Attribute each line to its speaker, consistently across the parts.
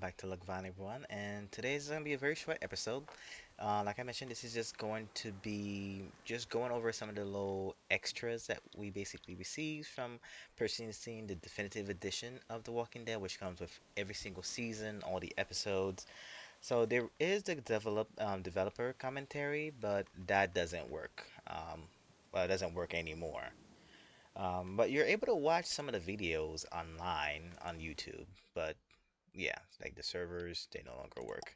Speaker 1: back to Lagvani, everyone. And today is going to be a very short episode. Like I mentioned, this is just going to be just going over some of the little extras that we basically received from purchasing the definitive edition of The Walking Dead, which comes with every single season, all the episodes. So there is the developer commentary, but that doesn't work. Well, it doesn't work anymore. But you're able to watch some of the videos online on YouTube, but yeah, like the servers, they no longer work.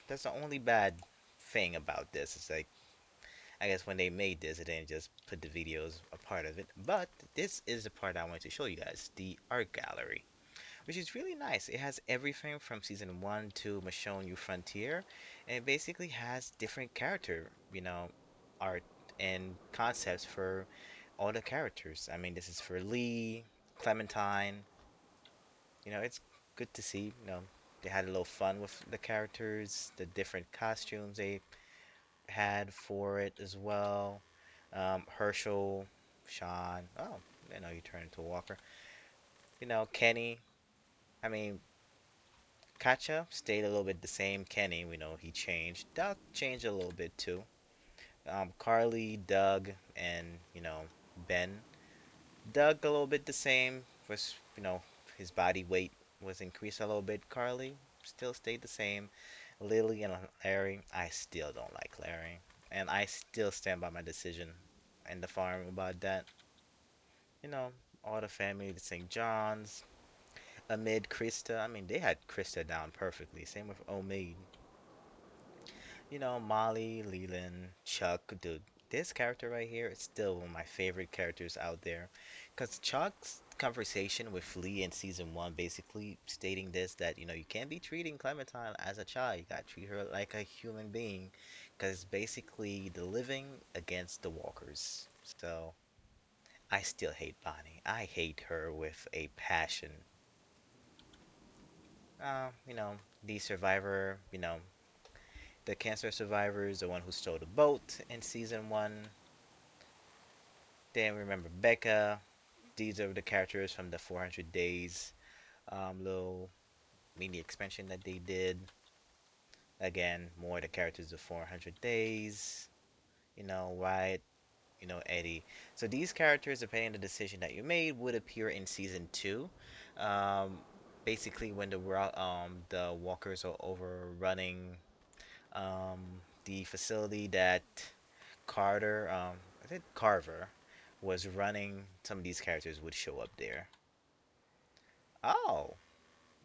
Speaker 1: That's the only bad thing about this. It's like I guess when they made this, it didn't just put the videos a part of it. But this is the part I wanted to show you guys, the art gallery, which is really nice. It has everything from season one to Michonne You Frontier, and it basically has different art and concepts for all the characters. I mean, this is for Lee, Clementine. It's good to see. They had a little fun with the characters, the different costumes they had for it as well. Herschel, Sean. Oh, you turn into a walker. Kenny. I mean, Katja stayed a little bit the same. Kenny, we know he changed. Doc changed a little bit too. Carly, Doug, and Ben. Doug a little bit the same. Was his body weight was increased a little bit. Carly still stayed the same. Lily and Larry, I still don't like Larry, and I still stand by my decision in the farm about that. You know, all the family, the St. John's, Amid, Krista. I mean, they had Krista down perfectly. Same with Omid. Molly, Leland, Chuck, dude. This character right here is still one of my favorite characters out there. Because Chuck's conversation with Lee in season one basically stating this that, you can't be treating Clementine as a child. You gotta treat her like a human being. Because basically the living against the walkers. So I still hate Bonnie. I hate her with a passion. The survivor, the cancer survivor is the one who stole the boat in season one. Then remember Becca. These are the characters from the 400 days little mini expansion that they did. Again, more the characters of 400 days. Wyatt, Eddie. So these characters, depending on the decision that you made, would appear in season two. Um, basically, when the walkers are overrunning the facility that I think Carver was running, some of these characters would show up there. Oh,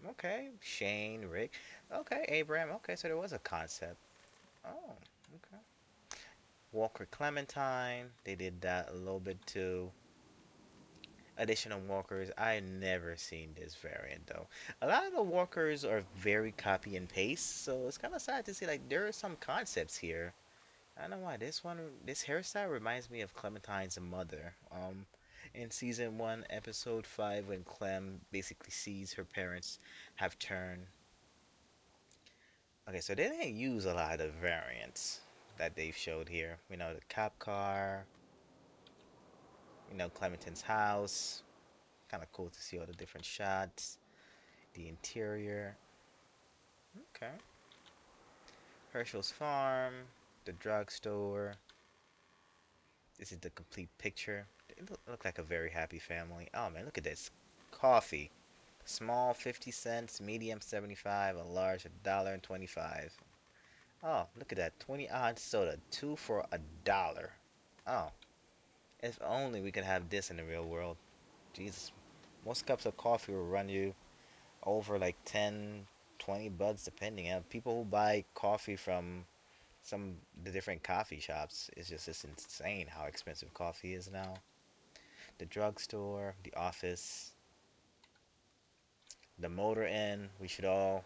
Speaker 1: okay. Shane, Rick. Okay, Abraham. Okay, so there was a concept. Oh, okay. Walker Clementine. They did that a little bit too. Additional walkers. I never seen this variant though. A lot of the walkers are very copy and paste, so it's kind of sad to see like there are some concepts here. I don't know why this hairstyle reminds me of Clementine's mother. In season one, episode five, when Clem basically sees her parents have turned. Okay, so they didn't use a lot of variants that they've showed here. The cop car. Clementine's house. Kind of cool to see all the different shots. The interior. Okay. Herschel's farm. The drugstore. This is the complete picture. They look like a very happy family. Oh man, look at this. Coffee. Small 50 cents, medium 75, a large $1.25. Oh, look at that. 20-ounce soda, two for $1. Oh, if only we could have this in the real world. Jesus. Most cups of coffee will run you over like 10, 20 bucks depending. And people who buy coffee from some the different coffee shops, it's insane how expensive coffee is now. The drugstore, the office, the motor inn. We should all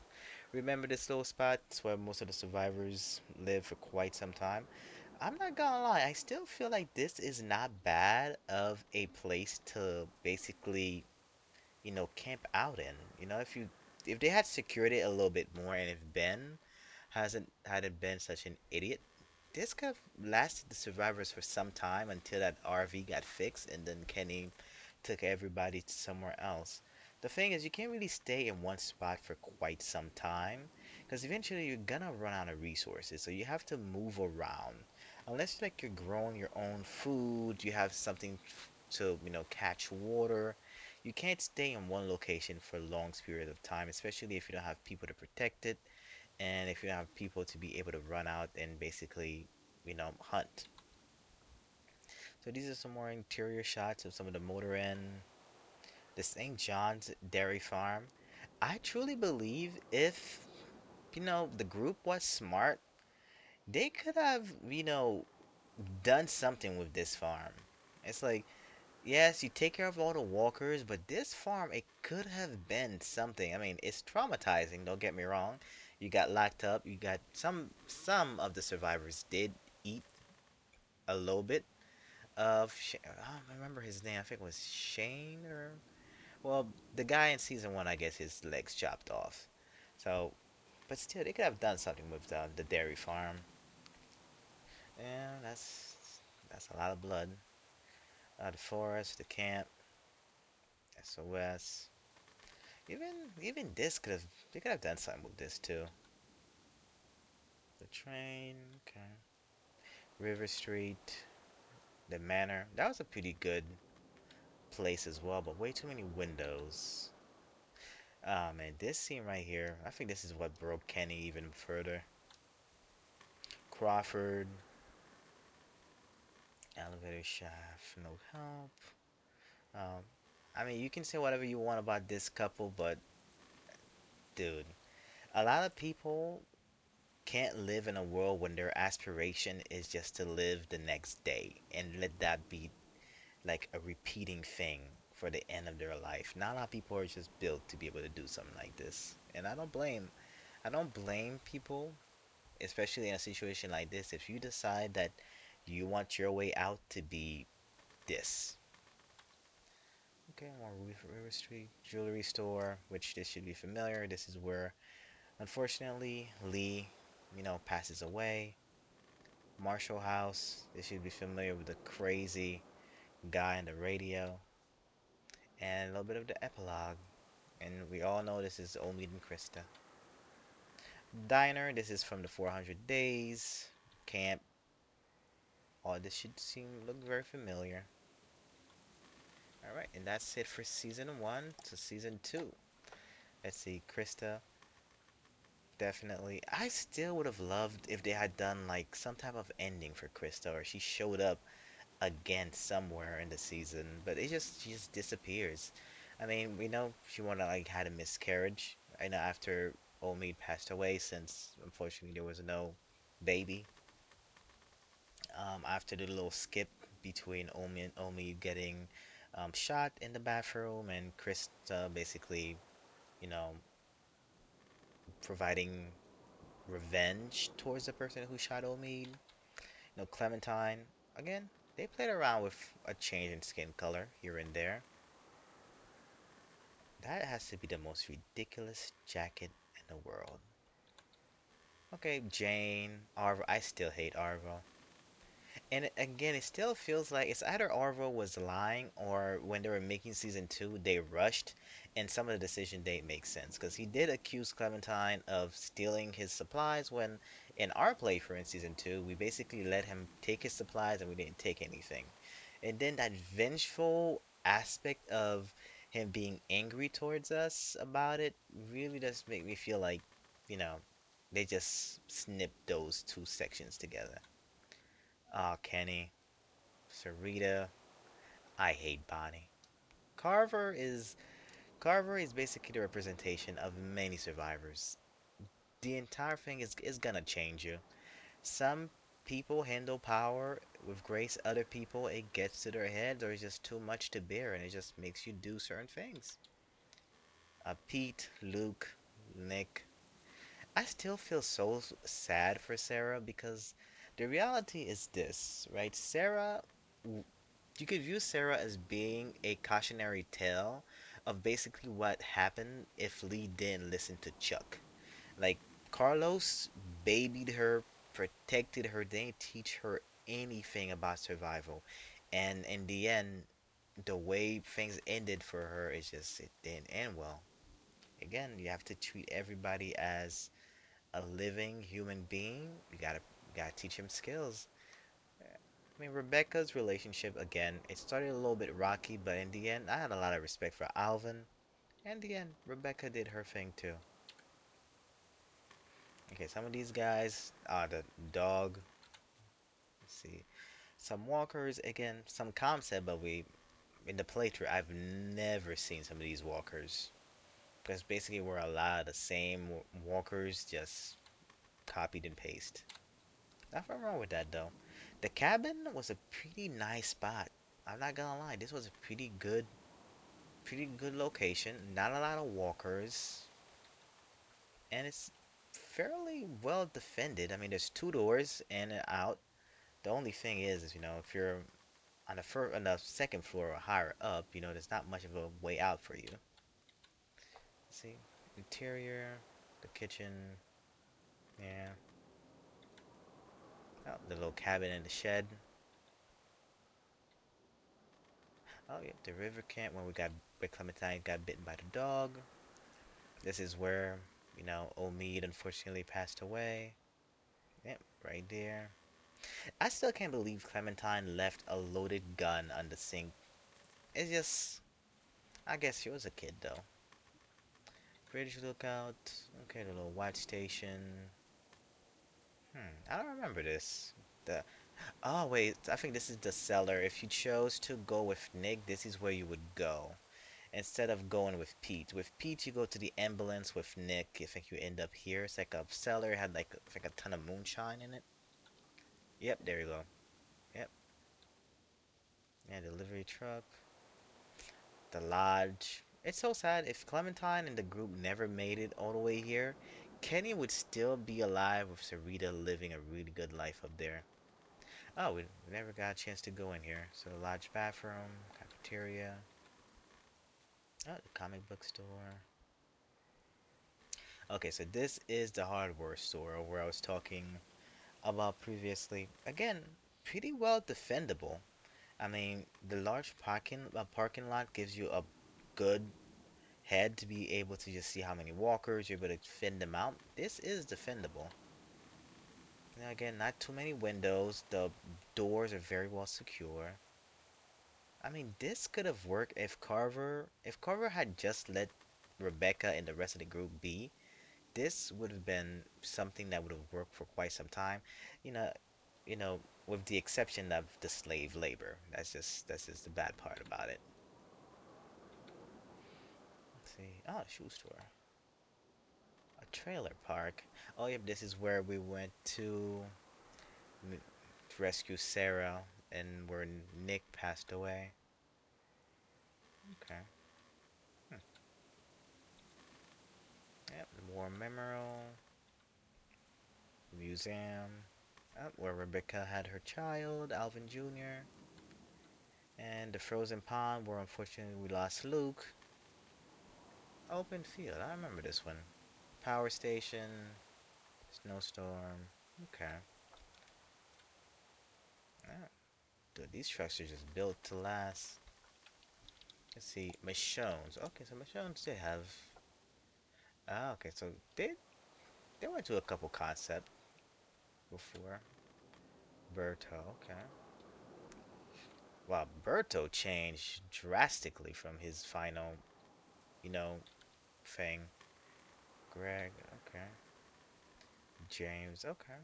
Speaker 1: remember this little spot. It's where most of the survivors live for quite some time. I'm not gonna lie, I still feel like this is not bad of a place to basically, camp out in. If they had secured it a little bit more and if Ben hadn't been such an idiot, this could have lasted the survivors for some time until that RV got fixed and then Kenny took everybody to somewhere else. The thing is, you can't really stay in one spot for quite some time because eventually you're gonna run out of resources. So you have to move around. Unless like you're growing your own food, you have something to, catch water. You can't stay in one location for long periods of time, especially if you don't have people to protect it and if you don't have people to be able to run out and basically, hunt. So these are some more interior shots of some of the motor inn, the St. John's Dairy Farm. I truly believe if, the group was smart, they could have, done something with this farm. It's like, yes, you take care of all the walkers, but this farm, it could have been something. I mean, it's traumatizing, don't get me wrong. You got locked up, you got some of the survivors did eat a little bit of I don't remember his name. I think it was Shane or well, the guy in season 1, I guess his legs chopped off. So, but still, they could have done something with the dairy farm. Yeah, that's a lot of blood. The forest, the camp, SOS. Even this could have they could have done something with this too. The train, okay. River Street, the manor. That was a pretty good place as well, but way too many windows. Ah man, this scene right here, I think this is what broke Kenny even further. Crawford, elevator shaft, no help. Um, I mean, you can say whatever you want about this couple, but dude, a lot of people can't live in a world when their aspiration is just to live the next day and let that be like a repeating thing for the end of their life. Not a lot of people are just built to be able to do something like this. And I don't blame people, especially in a situation like this, if you decide that you want your way out to be this. Okay, more River Street Jewelry Store, which this should be familiar. This is where, unfortunately, Lee, passes away. Marshall House, this should be familiar with the crazy guy on the radio. And a little bit of the epilogue. And we all know this is Omid and Krista. Diner, this is from the 400 Days. Camp, all this should look very familiar. All right, and that's it for season 1 to season 2. Let's see, Krista. Definitely. I still would have loved if they had done like some type of ending for Krista, or she showed up again somewhere in the season, but she just disappears. I mean, we know she wanna like had a miscarriage. I know after Omid passed away, since unfortunately there was no baby. After the little skip between Omid getting shot in the bathroom and Krista basically, you know, providing revenge towards the person who shot Omid. Clementine, again, they played around with a change in skin color here and there. That has to be the most ridiculous jacket in the world. Okay, Jane, Arvo. I still hate Arvo. And again, it still feels like it's either Arvo was lying or when they were making season 2, they rushed and some of the decision didn't make sense. Because he did accuse Clementine of stealing his supplies when in our playthrough in season 2, we basically let him take his supplies and we didn't take anything. And then that vengeful aspect of him being angry towards us about it really does make me feel like, you know, they just snipped those two sections together. Ah, Kenny, Sarita. I hate Bonnie. Carver is Carver is basically the representation of many survivors. The entire thing is gonna change you. Some people handle power with grace, other people it gets to their heads or it's just too much to bear and it just makes you do certain things. Pete, Luke, Nick. I still feel so sad for Sarah because the reality is this, right? You could view Sarah as being a cautionary tale of basically what happened if Lee didn't listen to Chuck. Like, Carlos babied her, protected her, didn't teach her anything about survival. And in the end, the way things ended for her is just it didn't end well. Again, you have to treat everybody as a living human being. You gotta teach them skills. I mean, Rebecca's relationship again, it started a little bit rocky, but in the end, I had a lot of respect for Alvin. In the end, Rebecca did her thing too. Okay, some of these guys, the dog. Let's see, some walkers again, some concept, but we in the playthrough, I've never seen some of these walkers. Because basically, we're a lot of the same walkers, just copied and paste. Nothing wrong with that though. The cabin was a pretty nice spot. I'm not gonna lie, this was a pretty good location. Not a lot of walkers, and it's fairly well defended. I mean, there's two doors in and out. The only thing is if you're on the second floor or higher up, there's not much of a way out for you. See, interior, the kitchen, yeah. Oh, the little cabin in the shed. Oh, yep, the river camp where Clementine got bitten by the dog. This is where, Omid unfortunately passed away. Yep, right there. I still can't believe Clementine left a loaded gun on the sink. It's just, I guess she was a kid though. British lookout. Okay, the little watch station. I don't remember this. The Oh wait, I think this is the cellar. If you chose to go with Nick, this is where you would go. Instead of going with Pete. With Pete, you go to the ambulance. With Nick, I think you end up here. It's like a cellar. It had like a ton of moonshine in it. Yep, there you go. Yep. Yeah, delivery truck. The lodge. It's so sad. If Clementine and the group never made it all the way here, Kenny would still be alive with Sarita living a really good life up there. Oh, we never got a chance to go in here. So, lodge bathroom, cafeteria. Oh, the comic book store. Okay, so this is the hardware store where I was talking about previously. Again, pretty well defendable. I mean, the large parking lot gives you a good head to be able to just see how many walkers you're able to thin them out. This is defendable. Now again, not too many windows. The doors are very well secure. I mean, this could have worked if Carver had just let Rebecca and the rest of the group be. This would have been something that would have worked for quite some time. You know, with the exception of the slave labor. That's just the bad part about it. Let's see. Oh, shoe store. A trailer park. Oh, yep, this is where we went to rescue Sarah and where Nick passed away. Okay. Hmm. Yep, the War Memorial Museum. Where Rebecca had her child, Alvin Jr. And the frozen pond where unfortunately we lost Luke. Open field. I remember this one. Power station. Snowstorm. Okay. Ah, dude, these trucks are just built to last. Let's see. Michonne's. Okay, so Michonne's they have. Ah, okay, so they went to a couple concept before. Berto. Okay. Wow, Berto changed drastically from his final, you know, thing. Greg. Okay. James. Okay.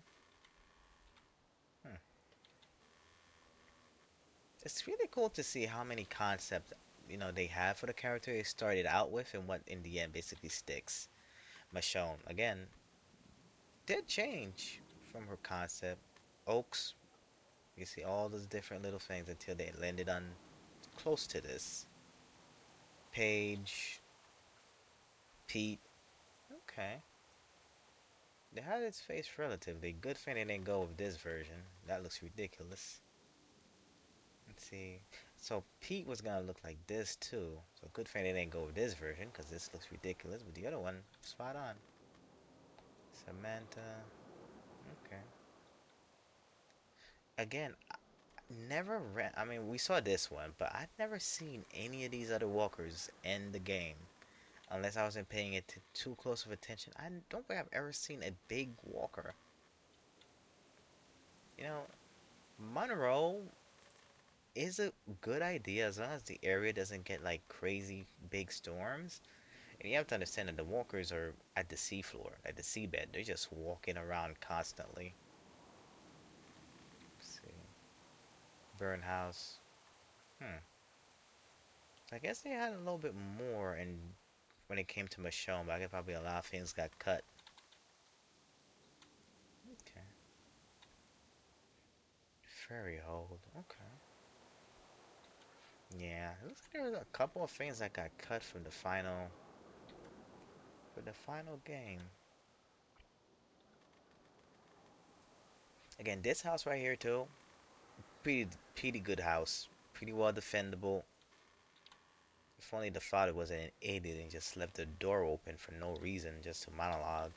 Speaker 1: Hmm. It's really cool to see how many concepts they have for the character they started out with and what in the end basically sticks. Michonne again did change from her concept. Oaks, you see all those different little things until they landed on close to this. Paige, Pete. Okay, they had its face relatively. Good thing they didn't go with this version. That looks ridiculous. Let's see. So Pete was gonna look like this too. So good thing they didn't go with this version because this looks ridiculous. But the other one, spot on. Samantha. Okay. Again, I mean, we saw this one, but I'd never seen any of these other walkers in the game. Unless I wasn't paying it too close of attention. I don't think I've ever seen a big walker. You know, Monroe is a good idea as long as the area doesn't get like crazy big storms. And you have to understand that the walkers are at the seafloor, at the seabed. They're just walking around constantly. Let's see. Burn house. Hmm. I guess they had a little bit more and when it came to Michonne, but I guess probably a lot of things got cut. Okay. Fairy hold. Okay. Yeah, it looks like there was a couple of things that got cut from the final game. Again, this house right here too, pretty good house, pretty well defendable. If only the father wasn't an idiot and just left the door open for no reason, just to monologue.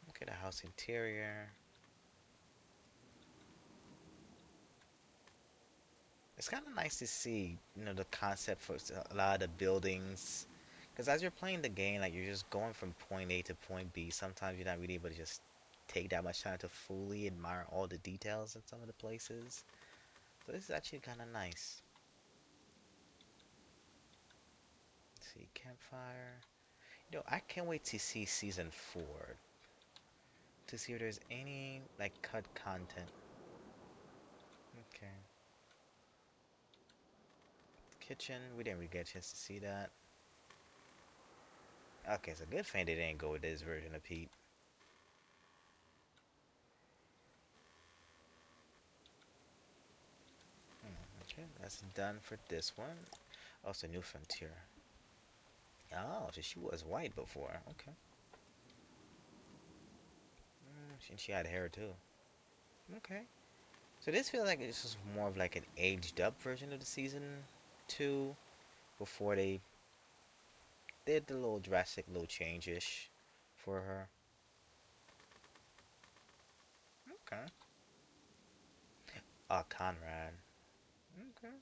Speaker 1: Look at the house interior. It's kind of nice to see, the concept for a lot of the buildings. Because as you're playing the game, like you're just going from point A to point B. Sometimes you're not really able to just take that much time to fully admire all the details in some of the places. So this is actually kind of nice. Let's see, campfire. I can't wait to see season 4 to see if there's any like cut content. Okay. Kitchen, we didn't really get a chance to see that. Okay, so good thing they didn't go with this version of Pete. Okay, that's done for this one. Also, New Frontier. Oh, so she was white before. Okay. And she had hair too. Okay. So this feels like it's just more of like an aged up version of the season 2 before they did the little drastic little change-ish for her. Okay. Conrad. Okay.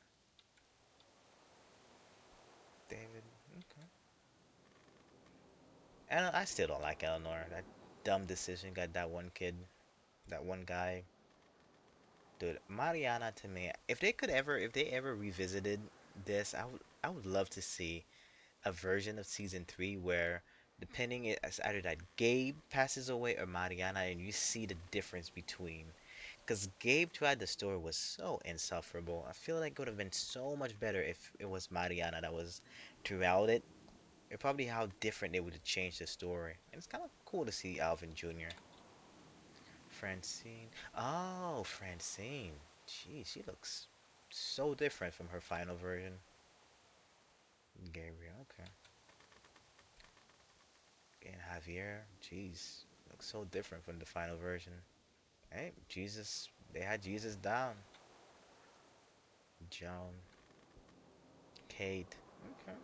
Speaker 1: David. Okay. And I still don't like Eleanor. That dumb decision got that one kid, that one guy. Dude, Mariana to me, if they ever revisited this, I would love to see a version of season 3 where depending it's either that Gabe passes away or Mariana and you see the difference between because Gabe throughout the story was so insufferable. I feel like it would have been so much better if it was Mariana that was throughout it. It probably how different they would have changed the story. And it's kind of cool to see Alvin Jr. Francine. Oh, Francine. Gee, she looks so different from her final version. Gabriel, okay. And Javier, jeez, looks so different from the final version. Hey, Jesus, they had Jesus down. Joan, Kate, okay.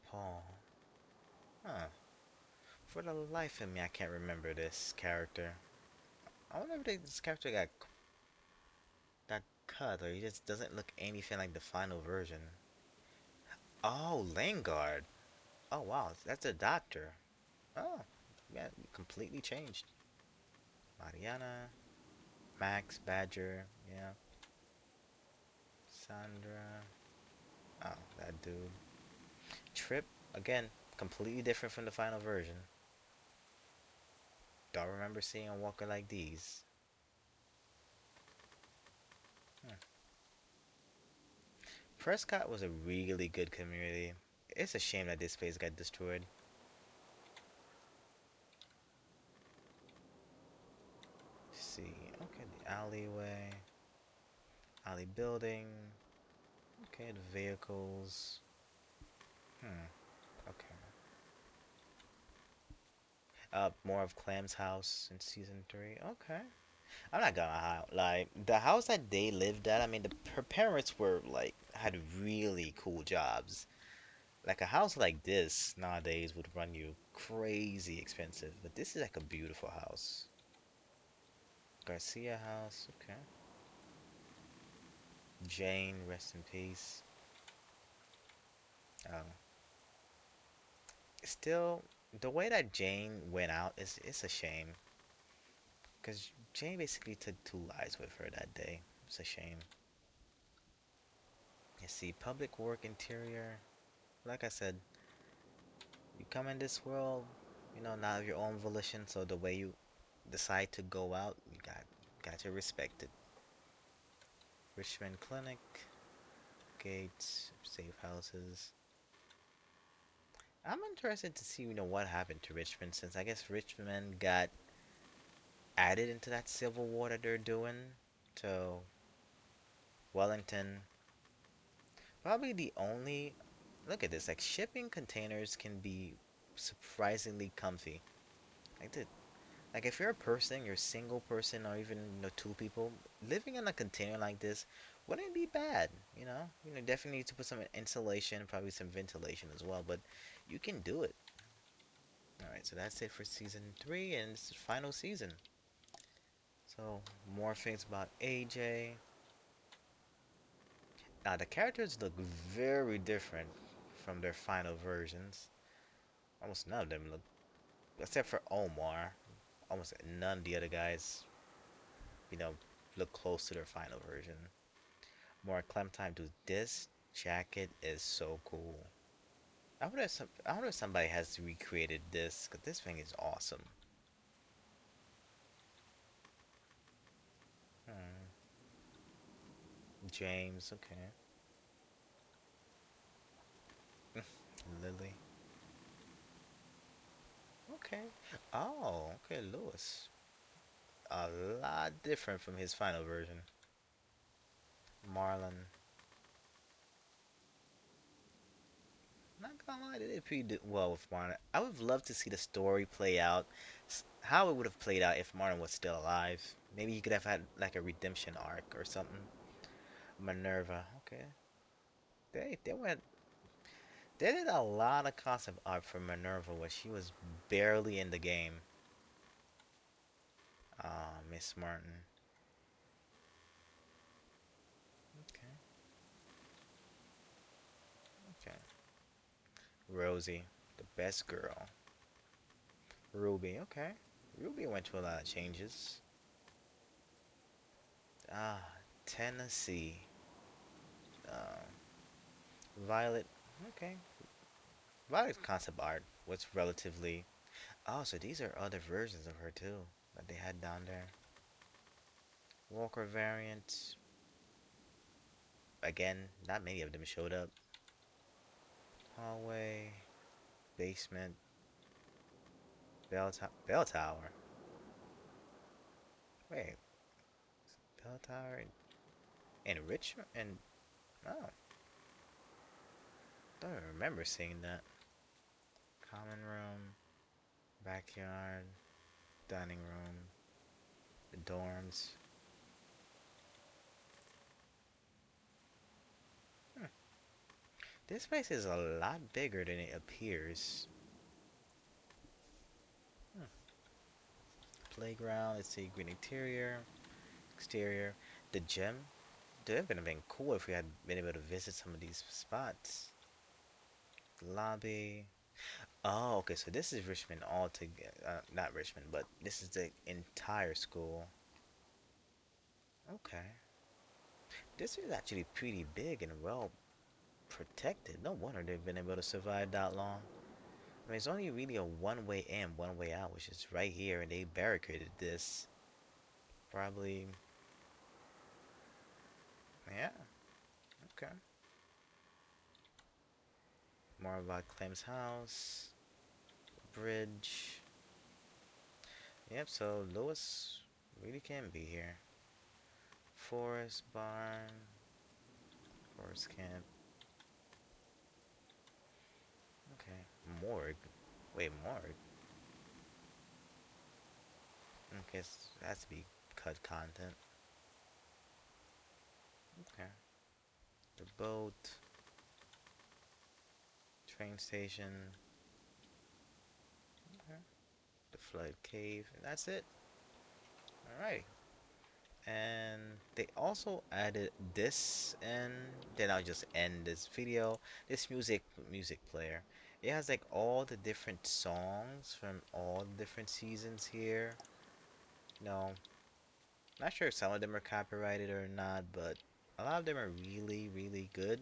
Speaker 1: Paul, huh. For the life of me, I can't remember this character. I wonder if this character got cut or he just doesn't look anything like the final version. Oh, Langard. Oh wow, that's a doctor. Oh, yeah, completely changed. Mariana, Max, Badger, yeah. Sandra. Oh, that dude. Trip, again, completely different from the final version. Don't remember seeing a walker like these. Hmm. Prescott was a really good community. It's a shame that this place got destroyed. Let's see, okay, the alleyway, alley building. Okay, the vehicles. Hmm. Okay. More of Clam's house in season 3. Okay. I'm not gonna lie. The house that they lived at, I mean, her parents were like had really cool jobs. Like a house like this nowadays would run you crazy expensive, but this is like a beautiful house. Garcia house, okay. Jane, rest in peace. Um, Still, the way that Jane went out is it's a shame because Jane basically took two lives with her that day. It's a shame. You see, public work interior. Like I said, you come in this world, not of your own volition. So the way you decide to go out, you got to respect it. Richmond Clinic, gates, safe houses. I'm interested to see, what happened to Richmond since I guess Richmond got added into that civil war that they're doing. So Wellington, probably the only. Look at this. Like shipping containers can be surprisingly comfy. Like the Like if you're a person, you're a single person, or even two people living in a container like this, wouldn't be bad. Definitely need to put some insulation, probably some ventilation as well, but you can do it. All right, so that's it for season 3, and this is the final season. So more things about AJ. Now the characters look very different from their final versions. Almost none of them look, except for Omar. Almost none of the other guys, you know, look close to their final version. More Clementine, dude, this jacket is so cool. I wonder if somebody has recreated this, cause this thing is awesome. Hmm. James, okay. Lily, okay. Oh, okay. Lewis, a lot different from his final version. Marlon, not gonna lie, they did pretty well with Marlon. I would love to see the story play out, how it would have played out if Marlon was still alive. Maybe he could have had like a redemption arc or something. Minerva, okay. They went They did a lot of concept art for Minerva when she was barely in the game. Miss Martin. Okay, okay. Rosie, the best girl. Ruby, okay. Ruby went through a lot of changes. Tennessee. Uh, Violet, okay. Violet's concept art was relatively. Oh, so these are other versions of her too that they had down there. Walker variant. Again, not many of them showed up. Hallway, basement, bell tower. Wait, bell tower in Richmond? And oh, don't remember seeing that. Common room, backyard, dining room, the dorms. Hmm. This place is a lot bigger than it appears. Hmm. Playground. Let's see. Green interior, exterior. The gym. Dude, it would have been cool if we had been able to visit some of these spots. Lobby. Oh, okay. So this is Richmond altogether. Not Richmond, but this is the entire school. Okay. This is actually pretty big and well protected. No wonder they've been able to survive that long. I mean, it's only really a one way in, one way out, which is right here, and they barricaded this. Probably, yeah, okay. More about Clem's house, bridge. Yep, so Lewis really can be here. Forest barn, forest camp. Okay, morgue. Wait, morgue. Okay, so it has to be cut content. Okay. The boat, train station, okay, the flood cave, and that's it. Alright. And they also added this, and then I'll just end this video. This music player. It has like all the different songs from all the different seasons here. No, not sure if some of them are copyrighted or not, but a lot of them are really, really good.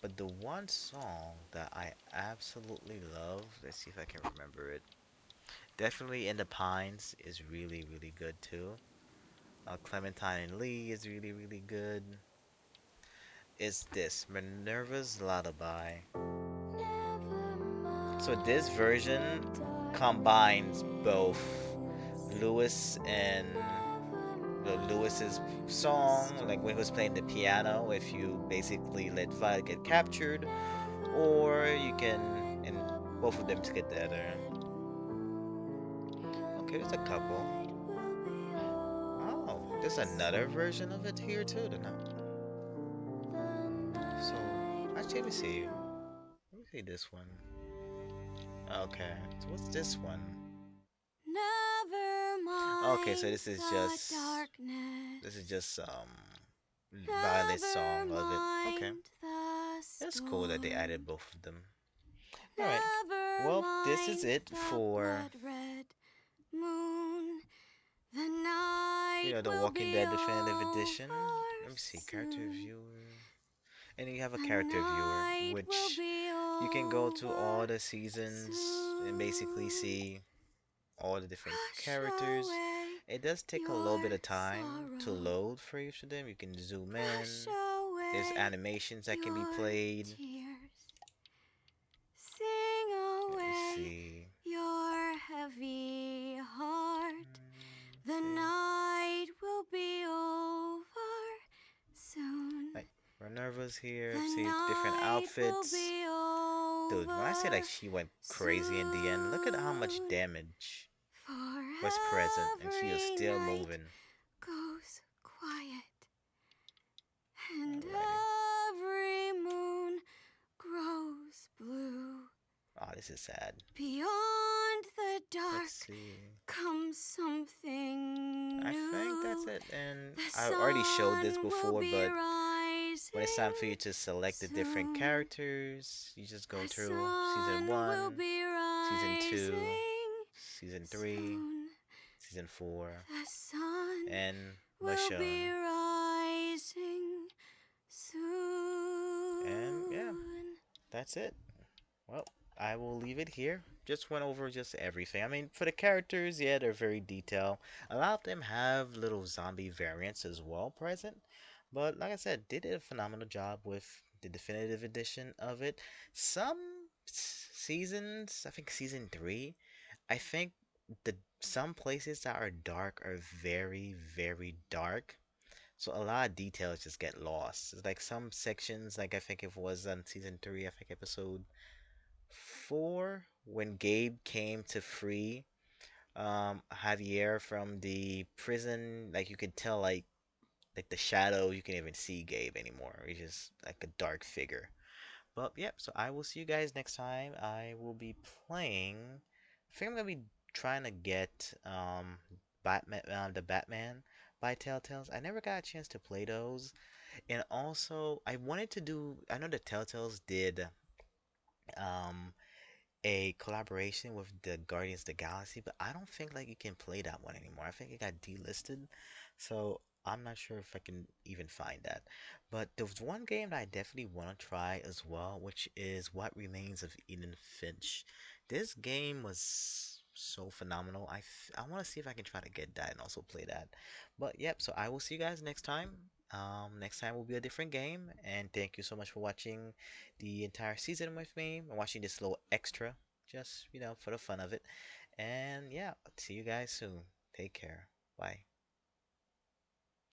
Speaker 1: But the one song that I absolutely love, let's see if I can remember it. Definitely In the Pines is really, really good too. Clementine and Lee is really, really good. Is this Minerva's Lullaby. So this version combines both Lewis and Lewis's song, like when he was playing the piano, if you basically let Violet get captured, or you can, and both of them together. Okay, there's a couple. Oh, there's another version of it here too, then. So, actually, let me see. Let me see this one. Okay, so what's this one?
Speaker 2: Never
Speaker 1: Okay, so
Speaker 2: mind the
Speaker 1: this is
Speaker 2: darkness.
Speaker 1: just Violet's
Speaker 2: Never
Speaker 1: song of it. Okay,
Speaker 2: mind the
Speaker 1: that's cool that they
Speaker 2: storm.
Speaker 1: added both of them. All right.
Speaker 2: Never
Speaker 1: Well, this is
Speaker 2: mind
Speaker 1: it
Speaker 2: the
Speaker 1: for
Speaker 2: blood red moon. The night
Speaker 1: The
Speaker 2: will
Speaker 1: Walking
Speaker 2: be
Speaker 1: Dead Definitive Edition.
Speaker 2: over
Speaker 1: Let me see, character
Speaker 2: soon.
Speaker 1: viewer, and you have a
Speaker 2: The
Speaker 1: character viewer,
Speaker 2: night will
Speaker 1: which
Speaker 2: be
Speaker 1: you can go to all
Speaker 2: over
Speaker 1: the seasons and basically
Speaker 2: soon.
Speaker 1: see all the different
Speaker 2: Brush
Speaker 1: characters.
Speaker 2: away
Speaker 1: It does take a little
Speaker 2: your
Speaker 1: bit of time to
Speaker 2: sorrow.
Speaker 1: load for each of them. You can zoom in.
Speaker 2: Brush
Speaker 1: There's
Speaker 2: away
Speaker 1: animations that can be
Speaker 2: your
Speaker 1: played.
Speaker 2: tears. Sing
Speaker 1: Let me
Speaker 2: away
Speaker 1: see.
Speaker 2: your heavy heart. The
Speaker 1: See.
Speaker 2: night will be over soon.
Speaker 1: Like Minerva's here.
Speaker 2: The
Speaker 1: See different
Speaker 2: night will
Speaker 1: outfits.
Speaker 2: be
Speaker 1: Dude, when I say like
Speaker 2: over
Speaker 1: she went crazy in the end, look at how much
Speaker 2: soon.
Speaker 1: damage
Speaker 2: For
Speaker 1: was present and she was
Speaker 2: every
Speaker 1: still
Speaker 2: night
Speaker 1: moving.
Speaker 2: goes quiet, and
Speaker 1: Alrighty.
Speaker 2: every moon grows blue.
Speaker 1: Oh, this is sad.
Speaker 2: Beyond the
Speaker 1: Let's
Speaker 2: dark
Speaker 1: see.
Speaker 2: comes something
Speaker 1: I think that's
Speaker 2: new.
Speaker 1: it. And
Speaker 2: The
Speaker 1: I already showed this
Speaker 2: sun will
Speaker 1: before,
Speaker 2: be
Speaker 1: but when it's time
Speaker 2: rising
Speaker 1: for you to select the different
Speaker 2: soon.
Speaker 1: characters, you just go
Speaker 2: The
Speaker 1: through season
Speaker 2: sun
Speaker 1: 1,
Speaker 2: will be
Speaker 1: season 2,
Speaker 2: rising
Speaker 1: season 3,
Speaker 2: soon.
Speaker 1: season 4,
Speaker 2: The sun
Speaker 1: and
Speaker 2: will be
Speaker 1: Michonne.
Speaker 2: rising
Speaker 1: And yeah,
Speaker 2: soon.
Speaker 1: that's it. Well, I will leave it here. Just went over just everything. I mean, for the characters, yeah, they're very detailed. A lot of them have little zombie variants as well present. But like I said, they did a phenomenal job with the definitive edition of it. Some seasons, I think season 3, I think the some places that are dark are very, very dark. So a lot of details just get lost. It's like some sections, like I think it was on season 3, I think episode 4, when Gabe came to free Javier from the prison. Like you could tell, like the shadow, you can even see Gabe anymore. He's just like a dark figure. But yep, so I will see you guys next time. I will be playing. I think I'm gonna be trying to get Batman, the Batman by Telltales. I never got a chance to play those, and also I wanted to do. I know the Telltales did um a collaboration with the Guardians of the Galaxy, but I don't think like you can play that one anymore. I think it got delisted, so I'm not sure if I can even find that. But there's one game that I definitely want to try as well, which is What Remains of Eden Finch. This game was so phenomenal. I want to see if I can try to get that and also play that. But yep, so I will see you guys next time. Next time will be a different game, and thank you so much for watching the entire season with me and watching this little extra, just for the fun of it. And yeah, see you guys soon. Take care. Bye.